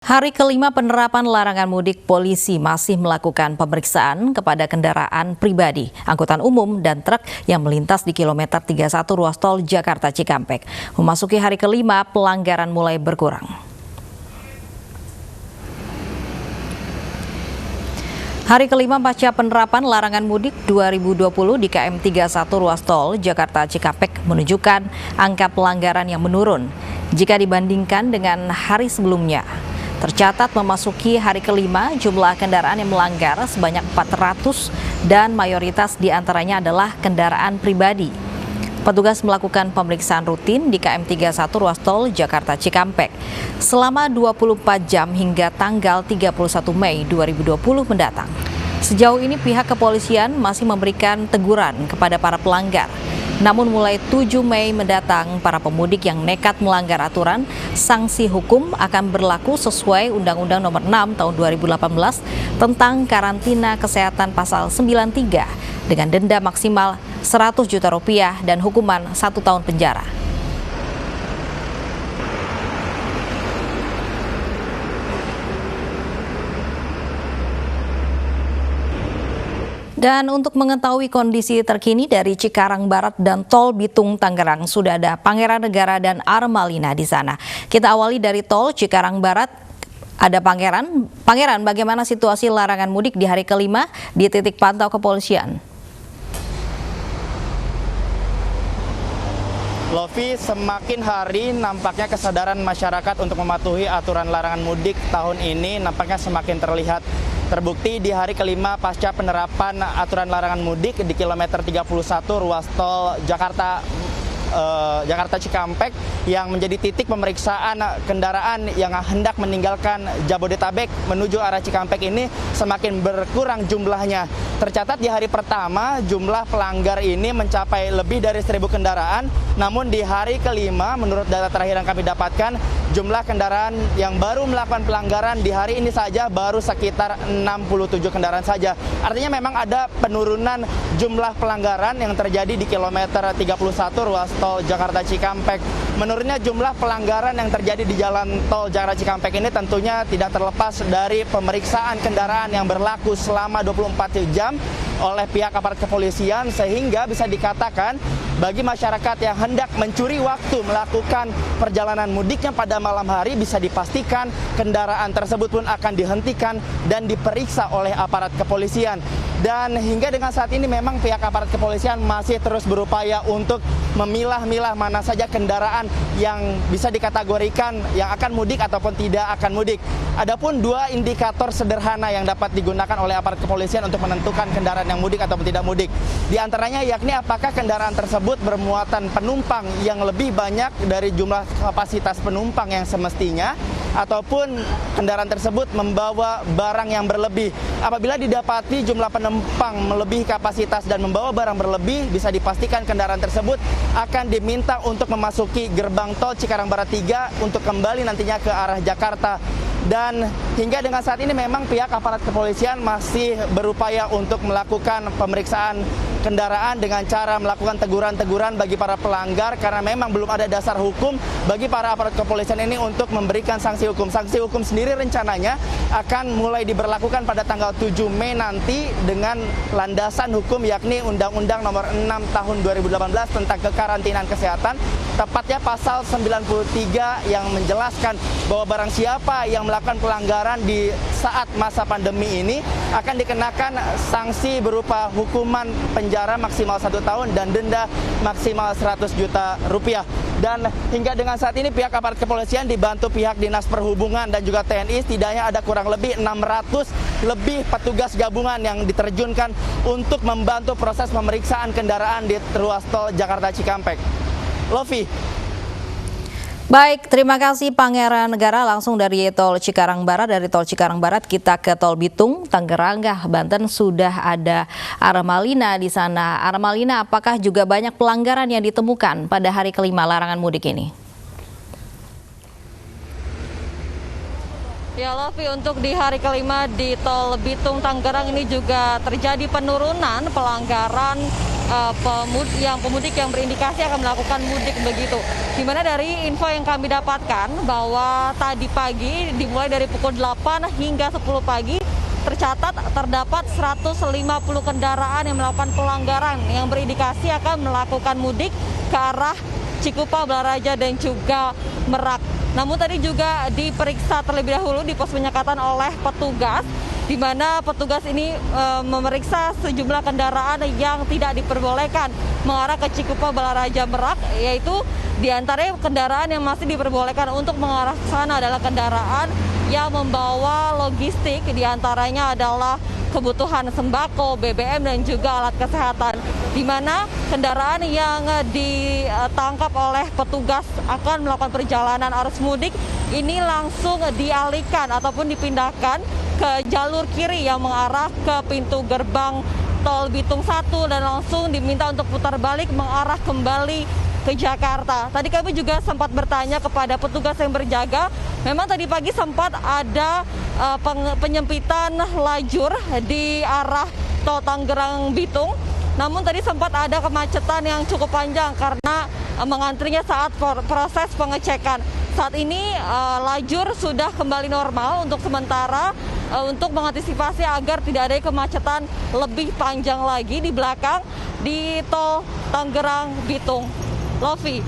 Hari kelima penerapan larangan mudik, polisi masih melakukan pemeriksaan kepada kendaraan pribadi, angkutan umum, dan truk yang melintas di kilometer 31 ruas tol Jakarta Cikampek. Memasuki hari kelima, pelanggaran mulai berkurang. Hari kelima pasca penerapan larangan mudik 2020 di KM 31 ruas tol Jakarta Cikampek menunjukkan angka pelanggaran yang menurun jika dibandingkan dengan hari sebelumnya. Tercatat memasuki hari kelima, jumlah kendaraan yang melanggar sebanyak 400 dan mayoritas diantaranya adalah kendaraan pribadi. Petugas melakukan pemeriksaan rutin di KM 31 ruas tol Jakarta Cikampek selama 24 jam hingga tanggal 31 Mei 2020 mendatang. Sejauh ini pihak kepolisian masih memberikan teguran kepada para pelanggar. Namun mulai 7 Mei mendatang, para pemudik yang nekat melanggar aturan, sanksi hukum akan berlaku sesuai Undang-Undang Nomor 6 Tahun 2018 tentang karantina kesehatan pasal 93 dengan denda maksimal Rp100 juta dan hukuman 1 tahun penjara. Dan untuk mengetahui kondisi terkini dari Cikarang Barat dan Tol Bitung Tangerang, sudah ada Pangeran Negara dan Armalina di sana. Kita awali dari Tol Cikarang Barat. Ada Pangeran. Pangeran, bagaimana situasi larangan mudik di hari kelima di titik pantau kepolisian? Lovi, semakin hari nampaknya kesadaran masyarakat untuk mematuhi aturan larangan mudik tahun ini nampaknya semakin terlihat. Terbukti di hari kelima pasca penerapan aturan larangan mudik di kilometer 31 ruas tol Jakarta Cikampek yang menjadi titik pemeriksaan kendaraan yang hendak meninggalkan Jabodetabek menuju arah Cikampek ini semakin berkurang jumlahnya. Tercatat di hari pertama jumlah pelanggar ini mencapai lebih dari 1.000 kendaraan, namun di hari kelima menurut data terakhir yang kami dapatkan jumlah kendaraan yang baru melakukan pelanggaran di hari ini saja baru sekitar 67 kendaraan saja. Artinya memang ada penurunan jumlah pelanggaran yang terjadi di kilometer 31 ruas tol Jakarta Cikampek. Menurunnya jumlah pelanggaran yang terjadi di jalan tol Jakarta Cikampek ini tentunya tidak terlepas dari pemeriksaan kendaraan yang berlaku selama 24 jam oleh pihak aparat kepolisian, sehingga bisa dikatakan bagi masyarakat yang hendak mencuri waktu melakukan perjalanan mudiknya pada malam hari bisa dipastikan kendaraan tersebut pun akan dihentikan dan diperiksa oleh aparat kepolisian. Dan hingga dengan saat ini memang pihak aparat kepolisian masih terus berupaya untuk memilah-milah mana saja kendaraan yang bisa dikategorikan yang akan mudik ataupun tidak akan mudik. Adapun dua indikator sederhana yang dapat digunakan oleh aparat kepolisian untuk menentukan kendaraan yang mudik ataupun tidak mudik. Di antaranya yakni apakah kendaraan tersebut bermuatan penumpang yang lebih banyak dari jumlah kapasitas penumpang yang semestinya, ataupun kendaraan tersebut membawa barang yang berlebih. Apabila didapati jumlah penumpang melebihi kapasitas dan membawa barang berlebih, bisa dipastikan kendaraan tersebut akan diminta untuk memasuki gerbang tol Cikarang Barat 3 untuk kembali nantinya ke arah Jakarta. Dan hingga dengan saat ini memang pihak aparat kepolisian masih berupaya untuk melakukan pemeriksaan kendaraan dengan cara melakukan teguran-teguran bagi para pelanggar, karena memang belum ada dasar hukum bagi para aparat kepolisian ini untuk memberikan sanksi hukum. Sanksi hukum sendiri rencananya akan mulai diberlakukan pada tanggal 7 Mei nanti dengan landasan hukum yakni Undang-Undang Nomor 6 Tahun 2018 tentang kekarantinaan kesehatan, tepatnya pasal 93 yang menjelaskan bahwa barang siapa yang melakukan pelanggaran di saat masa pandemi ini akan dikenakan sanksi berupa hukuman penjara maksimal 1 tahun dan denda maksimal Rp100 juta. Dan hingga dengan saat ini pihak aparat kepolisian dibantu pihak Dinas Perhubungan dan juga TNI, setidaknya ada kurang lebih 600 lebih petugas gabungan yang diterjunkan untuk membantu proses pemeriksaan kendaraan di ruas tol Jakarta Cikampek. Lovi. Baik, terima kasih Pangeran Negara langsung dari Tol Cikarang Barat. Dari Tol Cikarang Barat kita ke Tol Bitung, Tangerang, Banten. Sudah ada Armalina di sana. Armalina, apakah juga banyak pelanggaran yang ditemukan pada hari kelima larangan mudik ini? Ya Lovi, untuk di hari kelima di Tol Bitung Tangerang ini juga terjadi penurunan pelanggaran pemudik yang berindikasi akan melakukan mudik begitu. Di mana dari info yang kami dapatkan bahwa tadi pagi dimulai dari pukul 8 hingga 10 pagi terdapat 150 kendaraan yang melakukan pelanggaran yang berindikasi akan melakukan mudik ke arah Cikupa, Balaraja dan juga Merak. Namun tadi juga diperiksa terlebih dahulu di pos penyekatan oleh petugas, di mana petugas ini memeriksa sejumlah kendaraan yang tidak diperbolehkan mengarah ke Cikupa, Balaraja, Merak, yaitu diantaranya kendaraan yang masih diperbolehkan untuk mengarah ke sana adalah kendaraan yang membawa logistik, diantaranya adalah kebutuhan sembako, BBM, dan juga alat kesehatan. Di mana kendaraan yang ditangkap oleh petugas akan melakukan perjalanan arus mudik ini langsung dialihkan ataupun dipindahkan ke jalur kiri yang mengarah ke pintu gerbang tol Bitung 1 dan langsung diminta untuk putar balik mengarah kembali ke Jakarta. Tadi kami juga sempat bertanya kepada petugas yang berjaga, memang tadi pagi sempat ada penyempitan lajur di arah tol Tangerang Bitung. Namun tadi sempat ada kemacetan yang cukup panjang karena mengantrinya saat proses pengecekan. Saat ini lajur sudah kembali normal untuk sementara untuk mengantisipasi agar tidak ada kemacetan lebih panjang lagi di belakang di tol Tangerang Bitung. Lofi.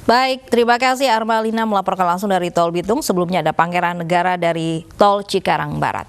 Baik, terima kasih Armalina melaporkan langsung dari Tol Bitung. Sebelumnya ada Pangeran Negara dari Tol Cikarang Barat.